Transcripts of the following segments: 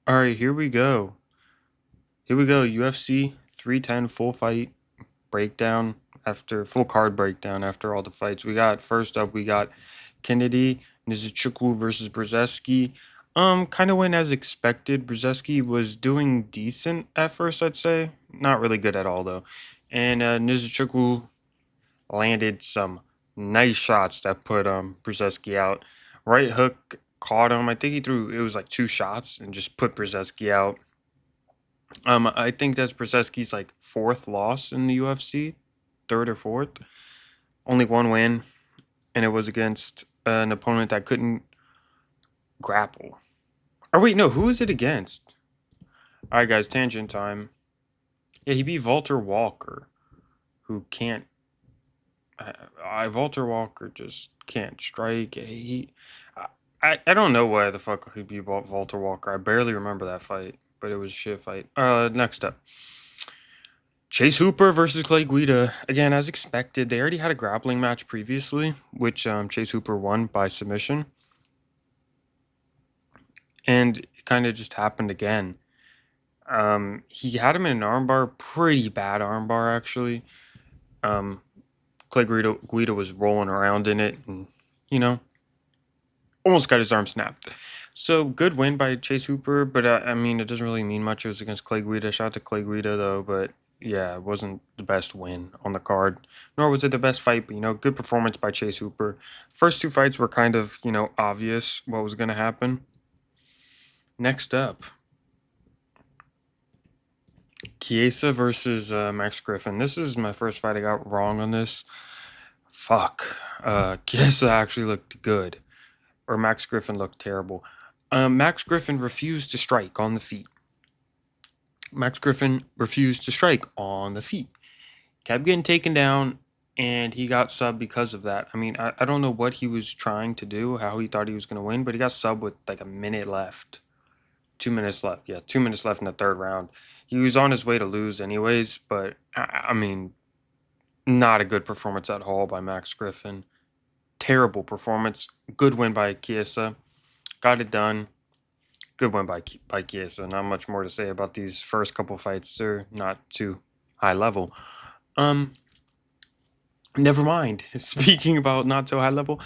All right, here we go. Here we go. UFC 310 full fight breakdown after full card breakdown after all the fights. We got first up, we got Kennedy Nizuchukwu versus Brzezinski. Kind of went as expected. Brzezinski was doing decent at first, I'd say. Not really good at all though. And Nizuchukwu landed some nice shots that put Brzezinski out. Right hook caught him. I think he threw it was like two shots and just put Brzezinski out. I think that's Brzezinski's like fourth loss in the UFC, third or fourth. Only one win, and it was against an opponent that couldn't grapple. Or wait, no, who was it against? All right, guys, tangent time. Yeah, he beat Walter Walker, who can't. Walter Walker just can't strike. I don't know why the fuck he beat Walter Walker. I barely remember that fight, but it was a shit fight. Next up. Chase Hooper versus Clay Guida. Again, as expected, they already had a grappling match previously, which Chase Hooper won by submission. And it kind of just happened again. He had him in an armbar, pretty bad armbar, actually. Um, Clay Guida was rolling around in it and, you know, almost got his arm snapped. So good win by Chase Hooper, but I mean, it doesn't really mean much. It was against Clay Guida. Shout out to Clay Guida, though, but yeah, it wasn't the best win on the card, nor was it the best fight, but, good performance by Chase Hooper. First two fights were kind of, obvious what was going to happen. Next up, Chiesa versus Max Griffin. This is my first fight I got wrong on this. Fuck. Chiesa actually looked good, or Max Griffin looked terrible. Max Griffin refused to strike on the feet. Max Griffin refused to strike on the feet. Kept getting taken down, and he got subbed because of that. I mean, I don't know what he was trying to do, how he thought he was going to win, but he got subbed with like a minute left. 2 minutes left. Yeah, 2 minutes left in the third round. He was on his way to lose anyways, but I mean, not a good performance at all by Max Griffin. Terrible performance. Good win by Chiesa. Got it done. Good win by Chiesa. Not much more to say about these first couple fights. They're not too high level. Um, Never mind. Speaking about not so high level,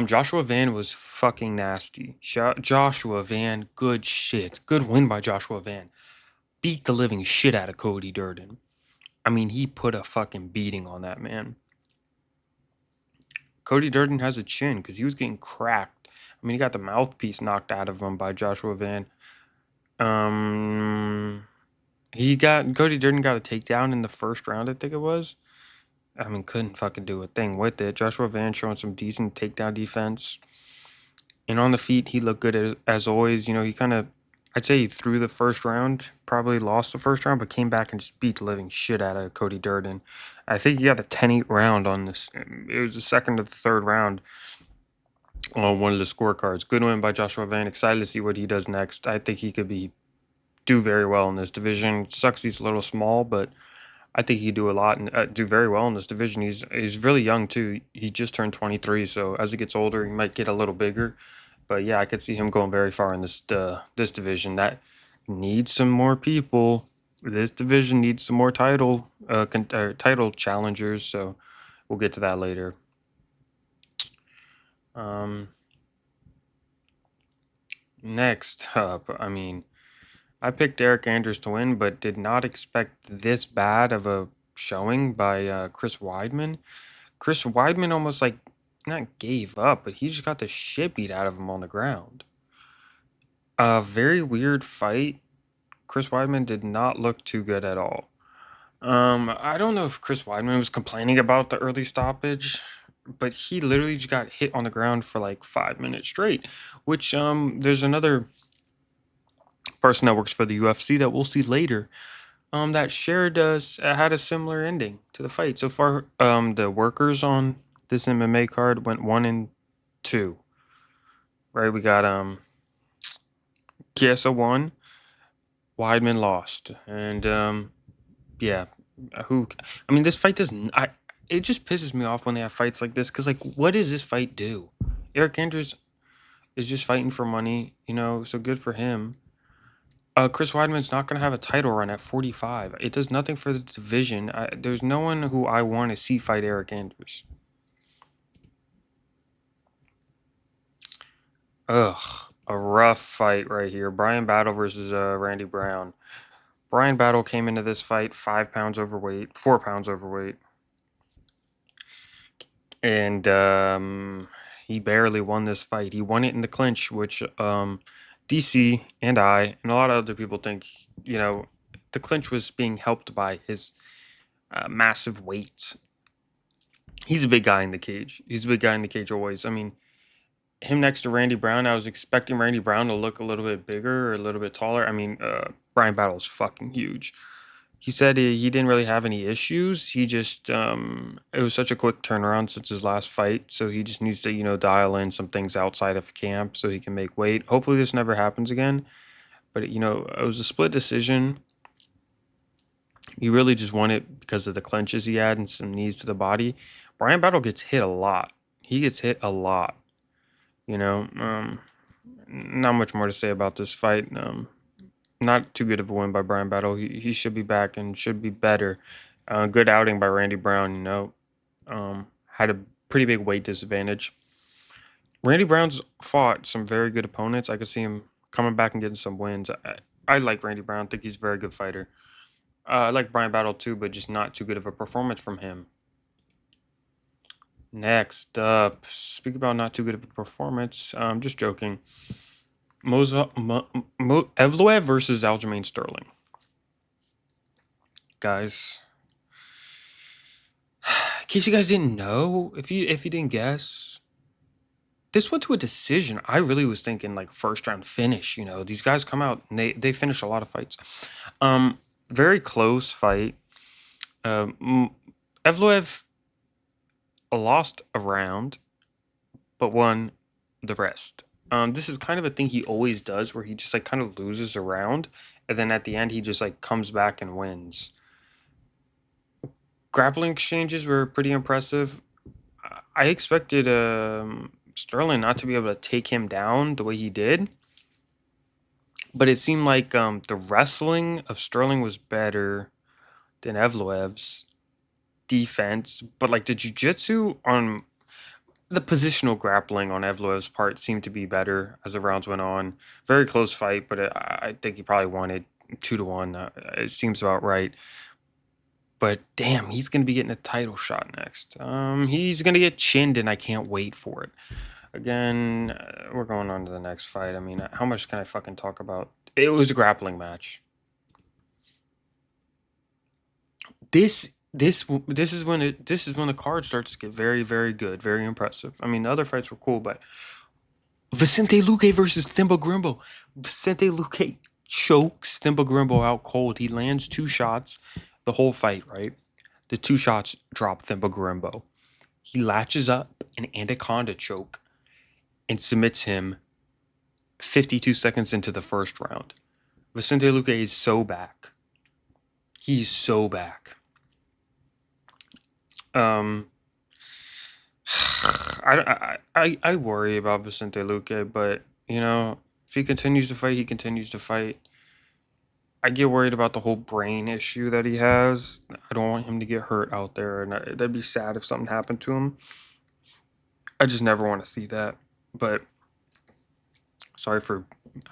Joshua Van was fucking nasty. Joshua Van, good shit. Good win by Joshua Van. Beat the living shit out of Cody Durden. I mean, he put a fucking beating on that man. Cody Durden has a chin because he was getting cracked. I mean, he got the mouthpiece knocked out of him by Joshua Van. Cody Durden got a takedown in the first round, I think it was. I mean, couldn't fucking do a thing with it. Joshua Van showing some decent takedown defense. And on the feet, he looked good as always. He kind of, I'd say he threw the first round, probably lost the first round, but came back and just beat the living shit out of Cody Durden. I think he got a 10-8 round on this. It was the second to the third round on one of the scorecards. Good win by Joshua Van. Excited to see what he does next. I think he could do very well in this division. Sucks he's a little small, but I think he'd do a lot and do very well in this division. He's really young too. He just turned 23, so as he gets older, he might get a little bigger. But yeah, I could see him going very far in this division. That needs some more people. This division needs some more title challengers. So we'll get to that later. Um, Next up, I mean, I picked Eric Andrews to win, but did not expect this bad of a showing by Chris Weidman. Chris Weidman almost like not gave up, but he just got the shit beat out of him on the ground. A very weird fight. Chris Weidman did not look too good at all. I don't know if Chris Weidman was complaining about the early stoppage, but he literally just got hit on the ground for like 5 minutes straight. Which there's another person that works for the UFC that we'll see later. That shared had a similar ending to the fight. So far, the workers on this MMA card went 1-2. Right, we got Chiesa won, Weidman lost, and yeah, who? I mean, this fight doesn't. It just pisses me off when they have fights like this because, like, what does this fight do? Eric Andrews is just fighting for money, so good for him. Chris Weidman's not going to have a title run at 45. It does nothing for the division. There's no one who I want to see fight Eric Andrews. Ugh, a rough fight right here. Brian Battle versus Randy Brown. Brian Battle came into this fight 5 pounds overweight, 4 pounds overweight. And he barely won this fight. He won it in the clinch, which DC and I and a lot of other people think, the clinch was being helped by his massive weight. He's a big guy in the cage. He's a big guy in the cage always. I mean, him next to Randy Brown, I was expecting Randy Brown to look a little bit bigger or a little bit taller. I mean, Brian Battle is fucking huge. He said he didn't really have any issues. He just it was such a quick turnaround since his last fight, so he just needs to dial in some things outside of camp so he can make weight. Hopefully, this never happens again. But it was a split decision. He really just won it because of the clenches he had and some knees to the body. Brian Battle gets hit a lot. He gets hit a lot. Not much more to say about this fight. Not too good of a win by Brian Battle. He should be back and should be better. Good outing by Randy Brown. Had a pretty big weight disadvantage. Randy Brown's fought some very good opponents. I could see him coming back and getting some wins. I like Randy Brown. Think he's a very good fighter. I like Brian Battle too, but just not too good of a performance from him. Next up, speak about not too good of a performance. I'm just joking. Evloev versus Aljamain Sterling. Guys, in case you guys didn't know, if you didn't guess, this went to a decision. I really was thinking like first round finish. These guys come out and they finish a lot of fights. Very close fight. Evloev lost a round, but won the rest. This is kind of a thing he always does, where he just like kind of loses a round, and then at the end he just like comes back and wins. Grappling exchanges were pretty impressive. I expected Sterling not to be able to take him down the way he did, but it seemed like the wrestling of Sterling was better than Evloev's defense, but like the jiu-jitsu on the positional grappling on Evloev's part seemed to be better as the rounds went on. Very close fight, but I think he probably won it 2-1. It seems about right. But damn, he's going to be getting a title shot next. He's going to get chinned, and I can't wait for it. Again, we're going on to the next fight. I mean, how much can I fucking talk about? It was a grappling match. This is when the card starts to get very, very good, very impressive. I mean, the other fights were cool, but Vicente Luque versus Thimba Grimbo. Vicente Luque chokes Thimba Grimbo out cold. He lands 2 shots the whole fight, right? The 2 shots drop Thimba Grimbo. He latches up an anaconda choke and submits him 52 seconds into the first round. Vicente Luque is so back. He's so back. I worry about Vicente Luque, but if he continues to fight, he continues to fight. I get worried about the whole brain issue that he has. I don't want him to get hurt out there, and that'd be sad if something happened to him. I just never want to see that. But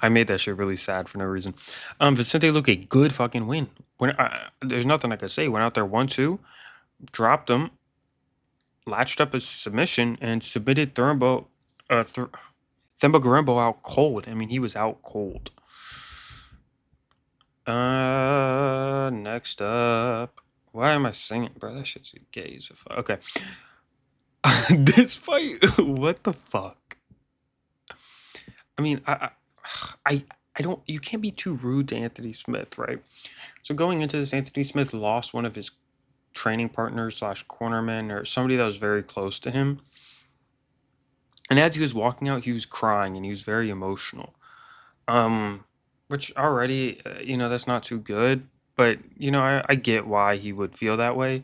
I made that shit really sad for no reason. Vicente Luque, good fucking win. There's nothing I could say. Went out there 1-2, dropped him, latched up his submission, and submitted Thimba Grimbo out cold. I mean, he was out cold. Next up. Why am I singing? Bro, that shit's gay as a fuck. Okay. This fight, what the fuck? I mean, I don't, you can't be too rude to Anthony Smith, right? So going into this, Anthony Smith lost one of his training partners / cornerman or somebody that was very close to him. And as he was walking out, he was crying and he was very emotional. Which already, that's not too good. But, I get why he would feel that way.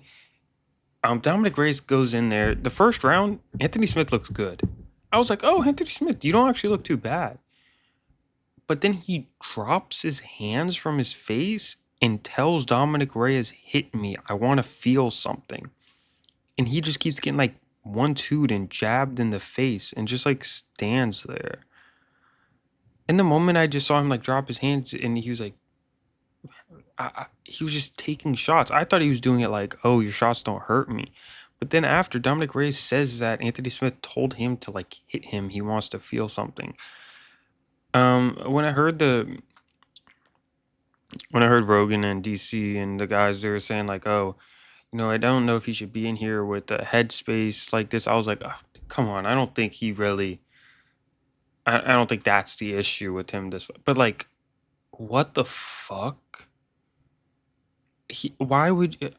Dominic Reyes goes in there. The first round, Anthony Smith looks good. I was like, oh, Anthony Smith, you don't actually look too bad. but then he drops his hands from his face and tells Dominic Reyes, hit me. I want to feel something. And he just keeps getting like 1-2'd and jabbed in the face and just like stands there. In the moment I just saw him like drop his hands and he was like, he was just taking shots. I thought he was doing it like, oh, your shots don't hurt me. But then after Dominic Reyes says that Anthony Smith told him to like hit him, he wants to feel something. When I heard Rogan and DC and the guys, they were saying like, oh, I don't know if he should be in here with a headspace like this. I was like, oh, come on, I don't think he really. I don't think that's the issue with him. But like, what the fuck? Why would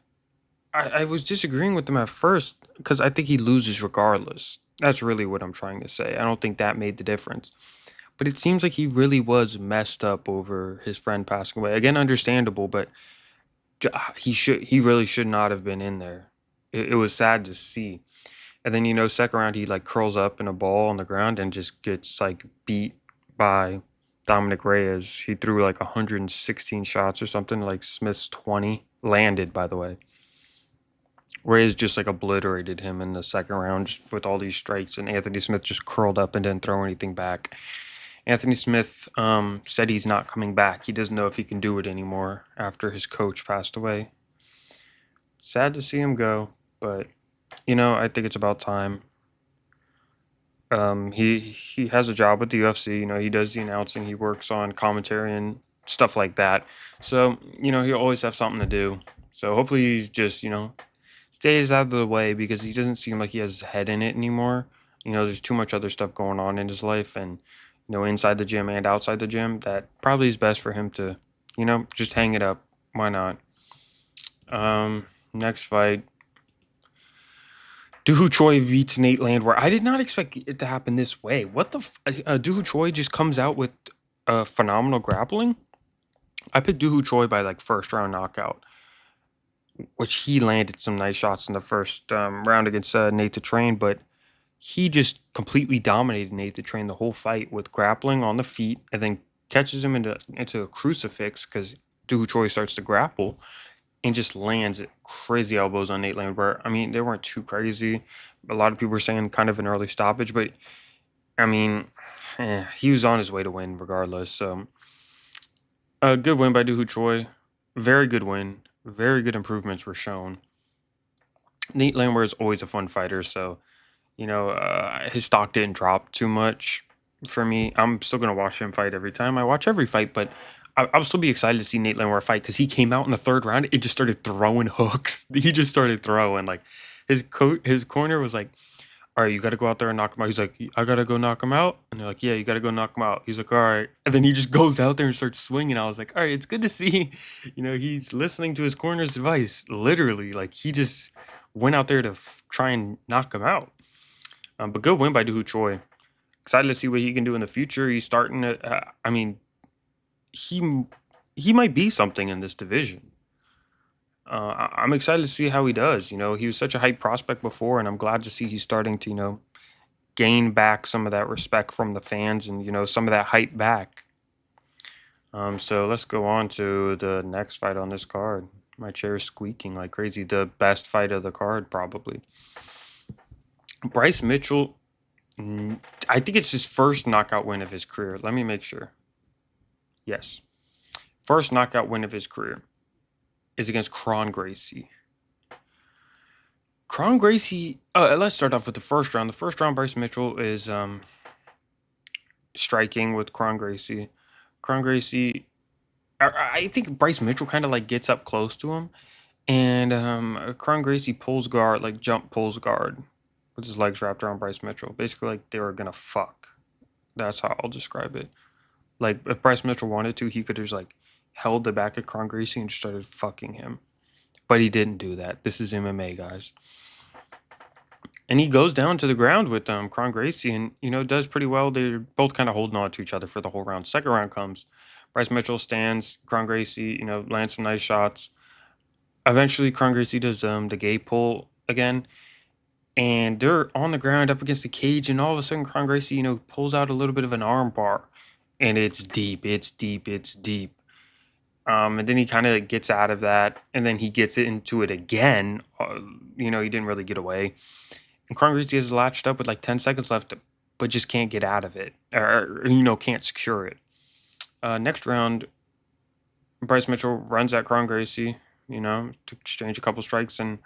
I was disagreeing with him at first because I think he loses regardless. That's really what I'm trying to say. I don't think that made the difference. But it seems like he really was messed up over his friend passing away. Again, understandable, but he really should not have been in there. It was sad to see. And then second round he like curls up in a ball on the ground and just gets like beat by Dominic Reyes. He threw like 116 shots or something, like Smith's 20 landed, by the way. Reyes just like obliterated him in the second round just with all these strikes, and Anthony Smith just curled up and didn't throw anything back. Anthony Smith said he's not coming back. He doesn't know if he can do it anymore after his coach passed away. Sad to see him go, but I think it's about time. He has a job with the UFC. He does the announcing. He works on commentary and stuff like that. So he'll always have something to do. So hopefully he just stays out of the way because he doesn't seem like he has his head in it anymore. There's too much other stuff going on in his life, and inside the gym and outside the gym, that probably is best for him to just hang it up. Why not? Next fight. Doo Ho Choi beats Nate Landwehr. I did not expect it to happen this way. What the Doo Ho Choi just comes out with phenomenal grappling. I picked Doo Ho Choi by like first round knockout, which he landed some nice shots in the first round against Nate the Train, but he just completely dominated Nate the Train the whole fight with grappling on the feet, and then catches him into a crucifix because Doo Ho Choi starts to grapple and just lands crazy elbows on Nate Landwehr. I mean, they weren't too crazy. A lot of people were saying kind of an early stoppage, but I mean, he was on his way to win regardless. So, a good win by Doo Ho Choi. Very good win. Very good improvements were shown. Nate Landwehr is always a fun fighter, so his stock didn't drop too much for me. I'm still gonna watch him fight every time. I watch every fight, but I'll still be excited to see Nate Landwehr fight because he came out in the third round. It just started throwing hooks. He just started throwing like his corner was like, "All right, you got to go out there and knock him out." He's like, "I gotta go knock him out," and they're like, "Yeah, you got to go knock him out." He's like, "All right," and then he just goes out there and starts swinging. I was like, "All right, it's good to see." He's listening to his corner's advice. Literally, like he just went out there to try and knock him out. But good win by Doo Ho Choi. Excited to see what he can do in the future. He's starting to. I mean, he might be something in this division. I'm excited to see how he does. He was such a hype prospect before, and I'm glad to see he's starting to gain back some of that respect from the fans and some of that hype back. So let's go on to the next fight on this card. My chair is squeaking like crazy. The best fight of the card, probably. Bryce Mitchell. I think it's his first knockout win of his career. Let me make sure. Yes. First knockout win of his career is against Kron Gracie. Kron Gracie, let's start off with the first round. The first round, Bryce Mitchell is striking with Kron Gracie. Kron Gracie, I think Bryce Mitchell kind of like gets up close to him, and Kron Gracie pulls guard, like jump pulls guard, with his legs wrapped around Bryce Mitchell. Basically, like they were gonna fuck. That's how I'll describe it. Like if Bryce Mitchell wanted to, he could have just like held the back of Kron Gracie and just started fucking him. But he didn't do that. This is MMA, guys. And he goes down to the ground with Kron Gracie and, does pretty well. They're both kind of holding on to each other for the whole round. Second round comes. Bryce Mitchell stands. Kron Gracie, lands some nice shots. Eventually, Kron Gracie does the gay pull again. And they're on the ground up against the cage. And all of a sudden, Kron Gracie, pulls out a little bit of an arm bar and it's deep. It's deep. It's deep. And then he kind of gets out of that, and then he gets into it again. He didn't really get away. And Kron Gracie is latched up with like 10 seconds left, but just can't get out of it, or can't secure it. Next round, Bryce Mitchell runs at Kron Gracie, to exchange a couple strikes, and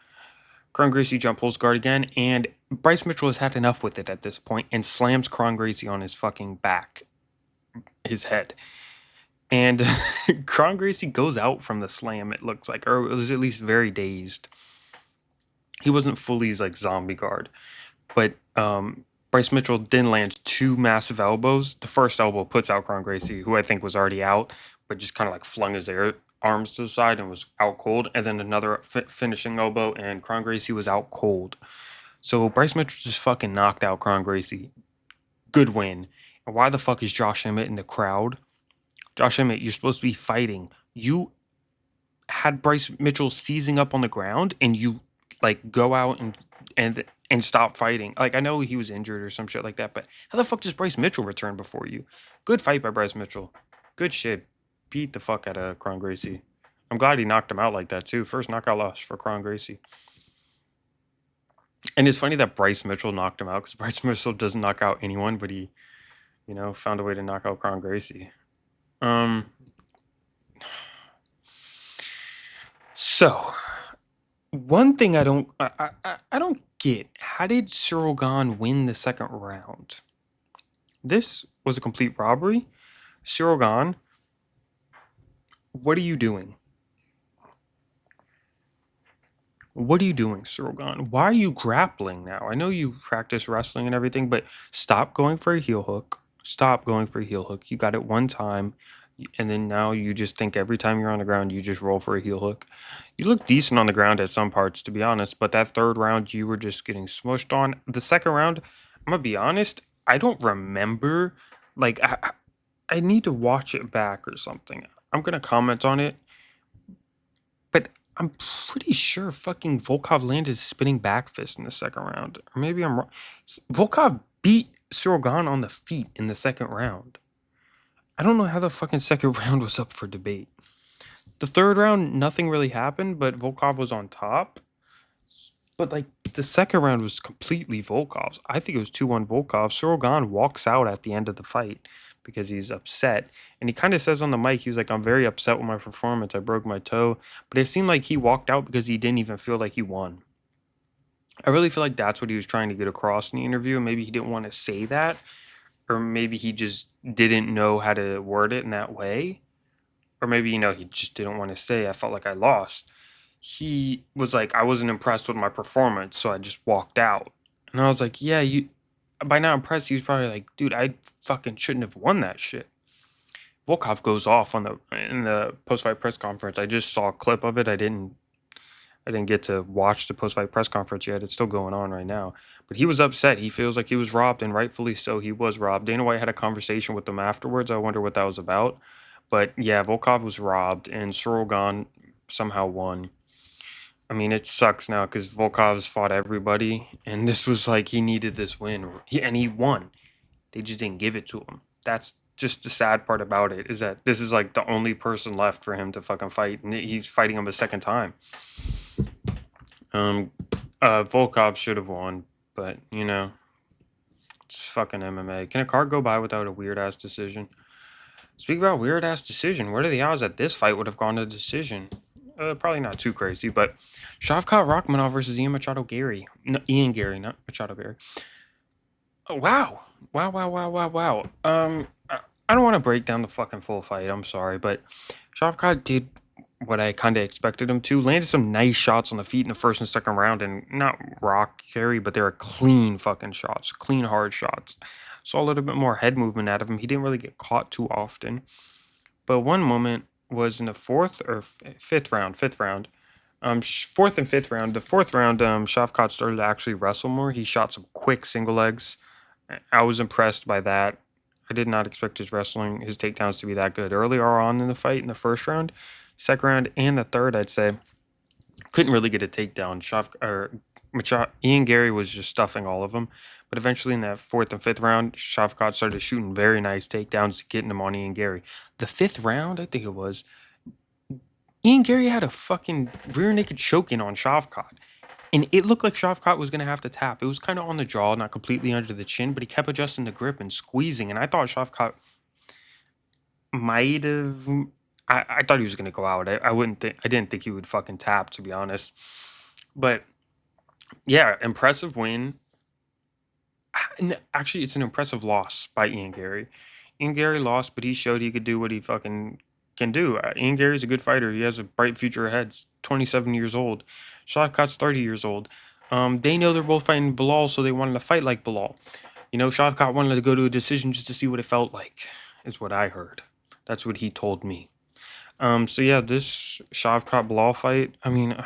Kron Gracie jump pulls guard again, and Bryce Mitchell has had enough with it at this point and slams Kron Gracie on his fucking back, his head. And Kron Gracie goes out from the slam, it looks like, or it was at least very dazed. He wasn't fully like zombie guard, but Bryce Mitchell then lands two massive elbows. The first elbow puts out Kron Gracie, who I think was already out, but just kind of like flung his arms to the side and was out cold. And then another finishing elbow, and Kron Gracie was out cold. So Bryce Mitchell just fucking knocked out Kron Gracie. Good win. And why the fuck is Josh Emmett in the crowd? Josh Emmett, you're supposed to be fighting. You had Bryce Mitchell seizing up on the ground, and you like go out and stop fighting. Like, I know he was injured or some shit like that, but how the fuck does Bryce Mitchell return before you? Good fight by Bryce Mitchell. Good shit. Beat the fuck out of Kron Gracie. I'm glad he knocked him out like that too. First knockout loss for Kron Gracie. And it's funny that Bryce Mitchell knocked him out, because Bryce Mitchell doesn't knock out anyone, but he, found a way to knock out Kron Gracie. So, one thing I don't get, how did Cyril Gane win the second round? This was a complete robbery. Cyril Gane, what are you doing? What are you doing, Cyril Gane? Why are you grappling now? I know you practice wrestling and everything, but stop going for a heel hook. Stop going for a heel hook. You got it one time, and then now you just think every time you're on the ground, you just roll for a heel hook. You look decent on the ground at some parts, to be honest, but that third round, you were just getting smushed on. The second round, I'm going to be honest, I don't remember. Like, I need to watch it back or something. I'm going to comment on it, but I'm pretty sure fucking Volkov landed a spinning back fist in the second round. Or maybe I'm wrong. Volkov beat Cyril Gane on the feet in the second round. I don't know how the fucking second round was up for debate. The third round, nothing really happened, but Volkov was on top. But, like, the second round was completely Volkov's. I think it was 2-1 Volkov. Cyril Gane walks out at the end of the fight because he's upset. And he kind of says on the mic, he was like, I'm very upset with my performance. I broke my toe. But it seemed like he walked out because he didn't even feel like he won. I really feel like that's what he was trying to get across in the interview. Maybe he didn't want to say that. Or maybe he just didn't know how to word it in that way. Or maybe, he just didn't want to say, I felt like I lost. He was like, I wasn't impressed with my performance, so I just walked out. And I was like, yeah, by not impressed, he was probably like, dude, I fucking shouldn't have won that shit. Volkov goes off in the post-fight press conference. I just saw a clip of it. I didn't get to watch the post-fight press conference yet. It's still going on right now. But he was upset. He feels like he was robbed, and rightfully so, he was robbed. Dana White had a conversation with him afterwards. I wonder what that was about. But yeah, Volkov was robbed, and Cyril Gane somehow won. I mean, it sucks now because Volkov's fought everybody, and this was like he needed this win, and he won. They just didn't give it to him. That's just the sad part about it, is that this is like the only person left for him to fucking fight, and he's fighting him a second time. Volkov should have won, but it's fucking MMA. Can a card go by without a weird ass decision? Speak about weird ass decision. What are the odds that this fight would have gone to decision? Probably not too crazy, but Shavkat Rakhmonov versus Ian Machado Gary. No, Ian Gary, not Machado Gary. Oh, wow. I don't want to break down the fucking full fight. I'm sorry, but Shavkat did what I kind of expected him to. Landed some nice shots on the feet in the first and second round, and not rock carry, but they were clean fucking shots, clean hard shots. Saw a little bit more head movement out of him. He didn't really get caught too often, but one moment was in the fourth and fifth round. The fourth round, Shavkat started to actually wrestle more. He shot some quick single legs. I was impressed by that. I did not expect his takedowns to be that good earlier on in the fight. In the first round, second round, and the third, I'd say couldn't really get a takedown. Ian Gary was just stuffing all of them. But eventually, in that fourth and fifth round, Shavkat started shooting very nice takedowns, getting them on Ian Gary. The fifth round, I think it was, Ian Gary had a fucking rear naked choking on Shavkat. And it looked like Shavkat was going to have to tap. It was kind of on the jaw, not completely under the chin, but he kept adjusting the grip and squeezing. And I thought Shavkat might have. I thought he was going to go out. I didn't think he would fucking tap, to be honest. But yeah, impressive win. Actually, it's an impressive loss by Ian Gary. Ian Gary lost, but he showed he could do what he fucking can do. Ian Gary's a good fighter. He has a bright future ahead. He's 27 years old. Shavkat's 30 years old. They know they're both fighting Bilal, so they wanted to fight like Bilal. You know, Shavkat wanted to go to a decision just to see what it felt like, is what I heard. That's what he told me. So yeah, this Shavkat Bilal fight, I mean,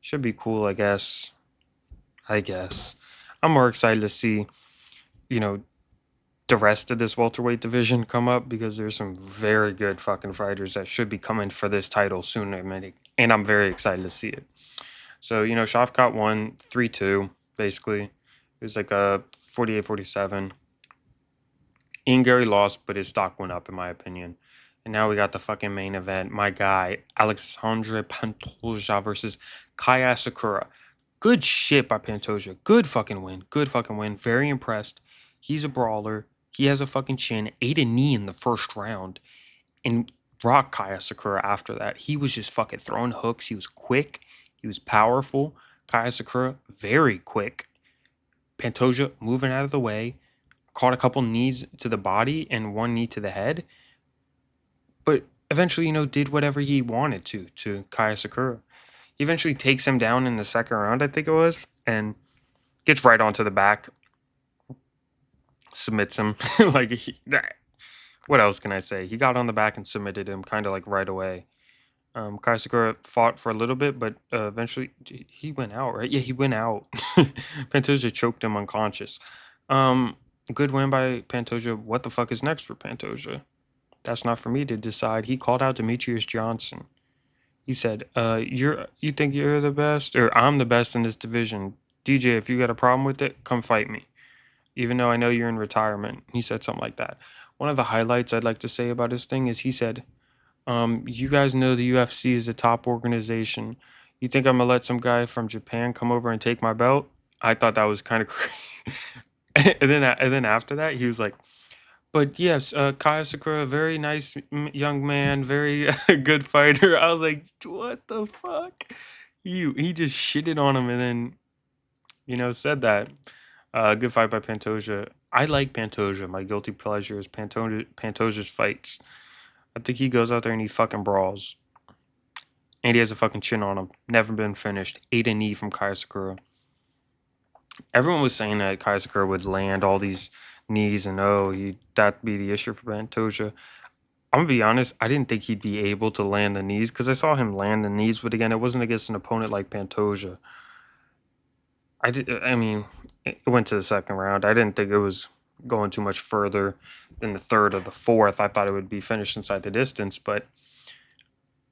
should be cool, I guess. I'm more excited to see, you know, the rest of this welterweight division come up because there's some very good fucking fighters that should be coming for this title sooner, and I'm very excited to see it. So, you know, Shavkat won 3-2, basically. It was like a 48-47. Ian Gary lost, but his stock went up, in my opinion. And now we got the fucking main event. My guy, Alexandre Pantoja versus Kai Asakura. Good shit by Pantoja. Good fucking win. Good fucking win. Very impressed. He's a brawler. He has a fucking chin. Ate a knee in the first round. And rocked Kai Asakura after that. He was just fucking throwing hooks. He was quick. He was powerful. Kai Asakura, very quick. Pantoja moving out of the way. Caught a couple knees to the body and one knee to the head. But eventually, you know, did whatever he wanted to Kai Asakura. He eventually takes him down in the second round, I think it was, and gets right onto the back, submits him. What else can I say? He got on the back and submitted him kind of like right away. Kai Asakura fought for a little bit, but eventually he went out, right? Yeah, he went out. Pantoja choked him unconscious. Good win by Pantoja. What the fuck is next for Pantoja? That's not for me to decide. He called out Demetrius Johnson. He said, you think you're the best? Or I'm the best in this division. DJ, if you got a problem with it, come fight me. Even though I know you're in retirement. He said something like that. One of the highlights I'd like to say about his thing is he said, you guys know the UFC is a top organization. You think I'm gonna let some guy from Japan come over and take my belt? I thought that was kind of crazy. and then after that, he was like, but yes, Kai Sakura, very nice young man, very good fighter. I was like, what the fuck? He just shitted on him and then, you know, said that. Good fight by Pantoja. I like Pantoja. My guilty pleasure is Pantoja's fights. I think he goes out there and he fucking brawls. And he has a fucking chin on him. Never been finished. Ate a knee from Kai Sakura. Everyone was saying that Kai Sakura would land all these knees and that'd be the issue for Pantoja. I'm gonna be honest, I didn't think he'd be able to land the knees because I saw him land the knees, but again, it wasn't against an opponent like Pantoja. I mean, it went to the second round. I didn't think it was going too much further than the third or the fourth. I thought it would be finished inside the distance, but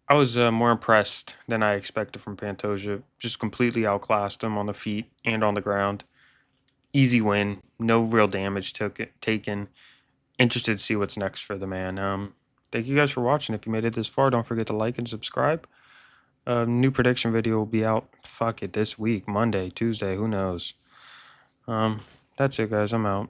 I was more impressed than I expected from Pantoja. Just completely outclassed him on the feet and on the ground. Easy win. No real damage taken. Interested to see what's next for the man. Thank you guys for watching. If you made it this far, don't forget to like and subscribe. New prediction video will be out. Fuck it, this week, Monday, Tuesday, who knows? That's it, guys. I'm out.